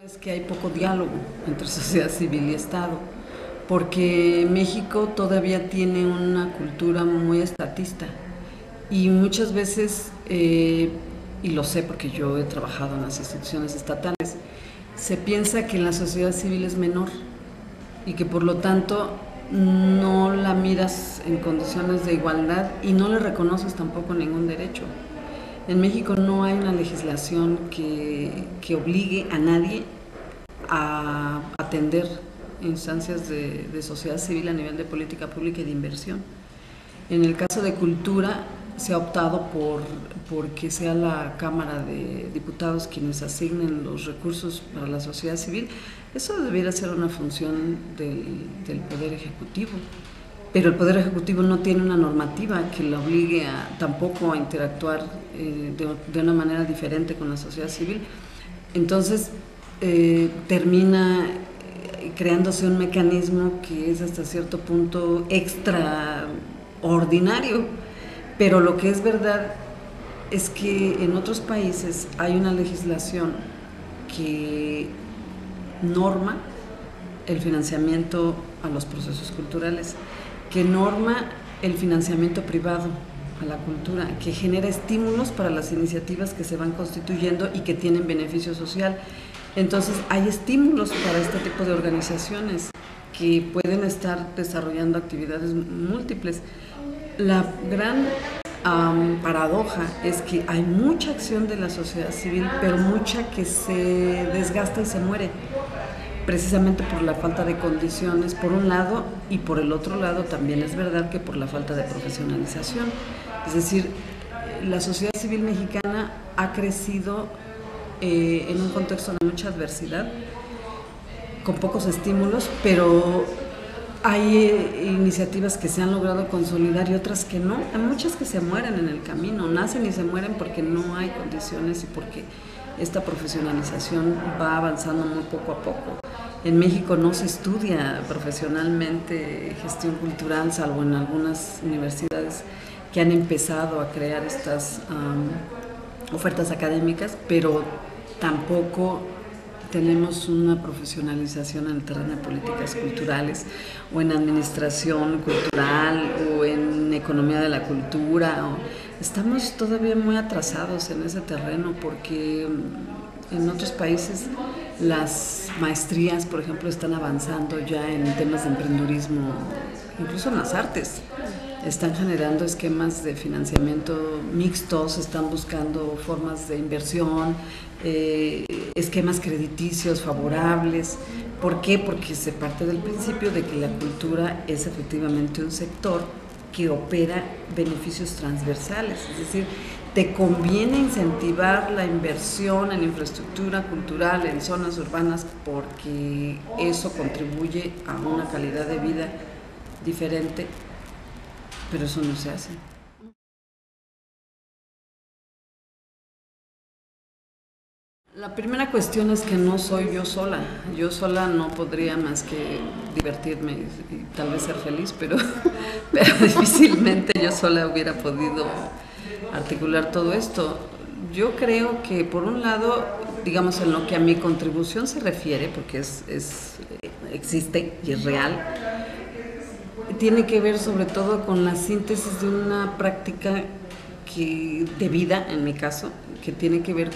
Es que hay poco diálogo entre sociedad civil y Estado, porque México todavía tiene una cultura muy estatista y muchas veces, y lo sé porque yo he trabajado en las instituciones estatales, se piensa que la sociedad civil es menor y que por lo tanto no la miras en condiciones de igualdad y no le reconoces tampoco ningún derecho. En México no hay una legislación que obligue a nadie a atender instancias de sociedad civil a nivel de política pública y de inversión. En el caso de cultura se ha optado por que sea la Cámara de Diputados quienes asignen los recursos para la sociedad civil. Eso debiera ser una función del Poder Ejecutivo, pero el Poder Ejecutivo no tiene una normativa que la obligue tampoco a interactuar de una manera diferente con la sociedad civil. Entonces termina creándose un mecanismo que es hasta cierto punto extraordinario, pero lo que es verdad es que en otros países hay una legislación que norma el financiamiento a los procesos culturales, que norma el financiamiento privado a la cultura, que genera estímulos para las iniciativas que se van constituyendo y que tienen beneficio social. Entonces hay estímulos para este tipo de organizaciones que pueden estar desarrollando actividades múltiples. La gran paradoja es que hay mucha acción de la sociedad civil, pero mucha que se desgasta y se muere, precisamente por la falta de condiciones, por un lado, y por el otro lado también es verdad que por la falta de profesionalización. Es decir, la sociedad civil mexicana ha crecido en un contexto de mucha adversidad, con pocos estímulos, pero hay iniciativas que se han logrado consolidar y otras que no. Hay muchas que se mueren en el camino, nacen y se mueren porque no hay condiciones y porque esta profesionalización va avanzando muy poco a poco. En México no se estudia profesionalmente gestión cultural, salvo en algunas universidades que han empezado a crear estas ofertas académicas, pero tampoco tenemos una profesionalización en el terreno de políticas culturales o en administración cultural o en economía de la cultura. Estamos todavía muy atrasados en ese terreno porque en otros países las maestrías, por ejemplo, están avanzando ya en temas de emprendedurismo, incluso en las artes. Están generando esquemas de financiamiento mixtos, están buscando formas de inversión, esquemas crediticios favorables. ¿Por qué? Porque se parte del principio de que la cultura es efectivamente un sector que opera beneficios transversales, es decir, te conviene incentivar la inversión en infraestructura cultural en zonas urbanas porque eso contribuye a una calidad de vida diferente, pero eso no se hace. La primera cuestión es que no soy yo sola no podría más que divertirme y tal vez ser feliz, pero difícilmente yo sola hubiera podido articular todo esto. Yo creo que por un lado, digamos en lo que a mi contribución se refiere, porque existe y es real, tiene que ver sobre todo con la síntesis de una práctica de vida, en mi caso, que tiene que ver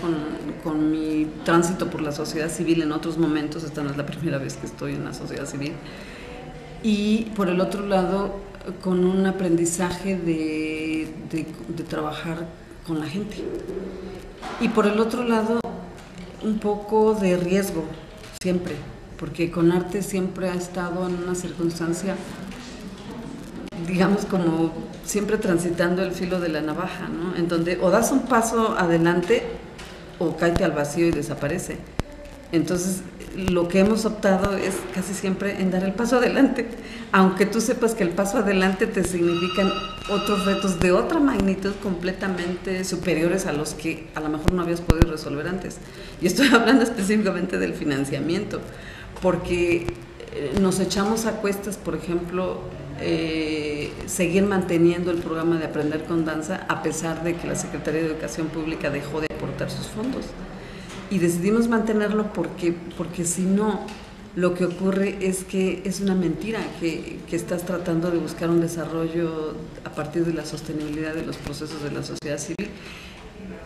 con mi tránsito por la sociedad civil en otros momentos. Esta no es la primera vez que estoy en la sociedad civil. Y por el otro lado, con un aprendizaje de trabajar con la gente. Y por el otro lado, un poco de riesgo, siempre, porque con arte siempre ha estado en una circunstancia, digamos, como siempre transitando el filo de la navaja, ¿no? En donde o das un paso adelante o cáete al vacío y desaparece. Entonces, lo que hemos optado es casi siempre en dar el paso adelante, aunque tú sepas que el paso adelante te significan otros retos de otra magnitud completamente superiores a los que a lo mejor no habías podido resolver antes. Y estoy hablando específicamente del financiamiento, porque nos echamos a cuestas, por ejemplo, seguir manteniendo el programa de Aprender con Danza a pesar de que la Secretaría de Educación Pública dejó de aportar sus fondos. Y decidimos mantenerlo porque si no, lo que ocurre es que es una mentira, que estás tratando de buscar un desarrollo a partir de la sostenibilidad de los procesos de la sociedad civil.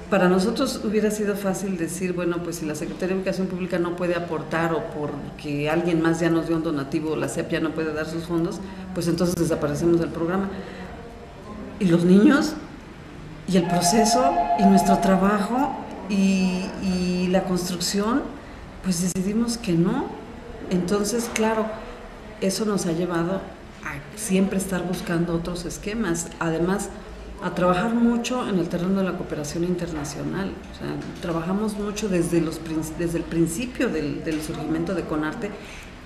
Para nosotros hubiera sido fácil decir, bueno, pues si la Secretaría de Educación Pública no puede aportar o porque alguien más ya nos dio un donativo o la SEP ya no puede dar sus fondos, pues entonces desaparecemos del programa. Y los niños, y el proceso, y nuestro trabajo, y la construcción, pues decidimos que no. Entonces, claro, eso nos ha llevado a siempre estar buscando otros esquemas. Además, a trabajar mucho en el terreno de la cooperación internacional. O sea, trabajamos mucho desde el principio del surgimiento de CONARTE,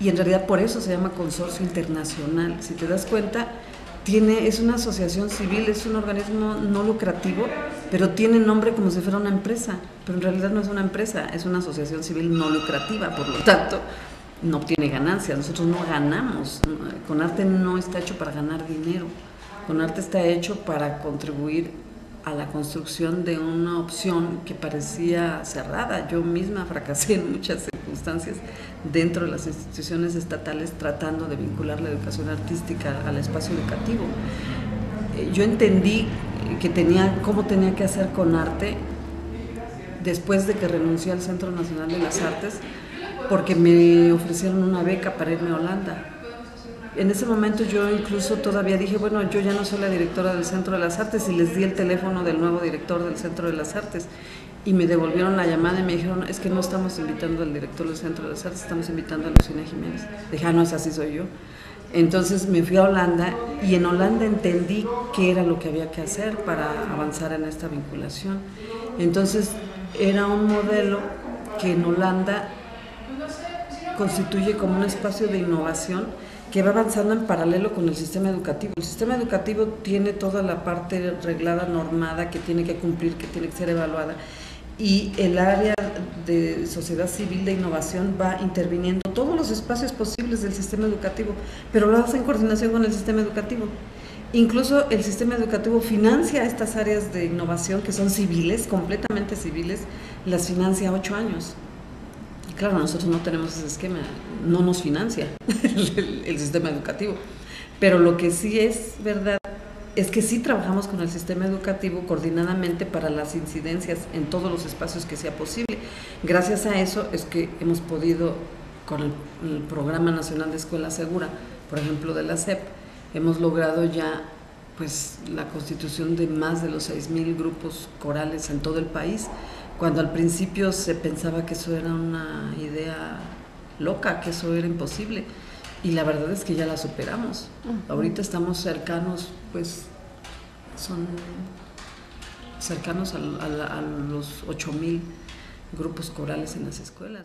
y en realidad por eso se llama Consorcio Internacional. Si te das cuenta, es una asociación civil, es un organismo no lucrativo, pero tiene nombre como si fuera una empresa, pero en realidad no es una empresa, es una asociación civil no lucrativa, por lo tanto no obtiene ganancias. Nosotros no ganamos, CONARTE no está hecho para ganar dinero. CONARTE está hecho para contribuir a la construcción de una opción que parecía cerrada. Yo misma fracasé en muchas circunstancias dentro de las instituciones estatales tratando de vincular la educación artística al espacio educativo. Yo entendí cómo tenía que hacer CONARTE después de que renuncié al Centro Nacional de las Artes, porque me ofrecieron una beca para irme a Holanda. En ese momento yo incluso todavía dije, bueno, yo ya no soy la directora del Centro de las Artes, y les di el teléfono del nuevo director del Centro de las Artes, y me devolvieron la llamada y me dijeron, es que no estamos invitando al director del Centro de las Artes, estamos invitando a Lucina Jiménez. Dije, no, es así soy yo. Entonces me fui a Holanda, y en Holanda entendí qué era lo que había que hacer para avanzar en esta vinculación. Entonces era un modelo que en Holanda constituye como un espacio de innovación que va avanzando en paralelo con el sistema educativo. El sistema educativo tiene toda la parte reglada, normada, que tiene que cumplir, que tiene que ser evaluada, y el área de sociedad civil de innovación va interviniendo todos los espacios posibles del sistema educativo, pero lo hace en coordinación con el sistema educativo. Incluso el sistema educativo financia estas áreas de innovación que son civiles, completamente civiles, las financia a 8 años. Y claro, nosotros no tenemos ese esquema, no nos financia el sistema educativo. Pero lo que sí es verdad es que sí trabajamos con el sistema educativo coordinadamente para las incidencias en todos los espacios que sea posible. Gracias a eso es que hemos podido, con el Programa Nacional de Escuela Segura, por ejemplo de la SEP, hemos logrado ya pues la constitución de más de los 6,000 grupos corales en todo el país, cuando al principio se pensaba que eso era una idea loca, que eso era imposible, y la verdad es que ya la superamos. Ahorita estamos cercanos, pues son cercanos a los 8,000 grupos corales en las escuelas.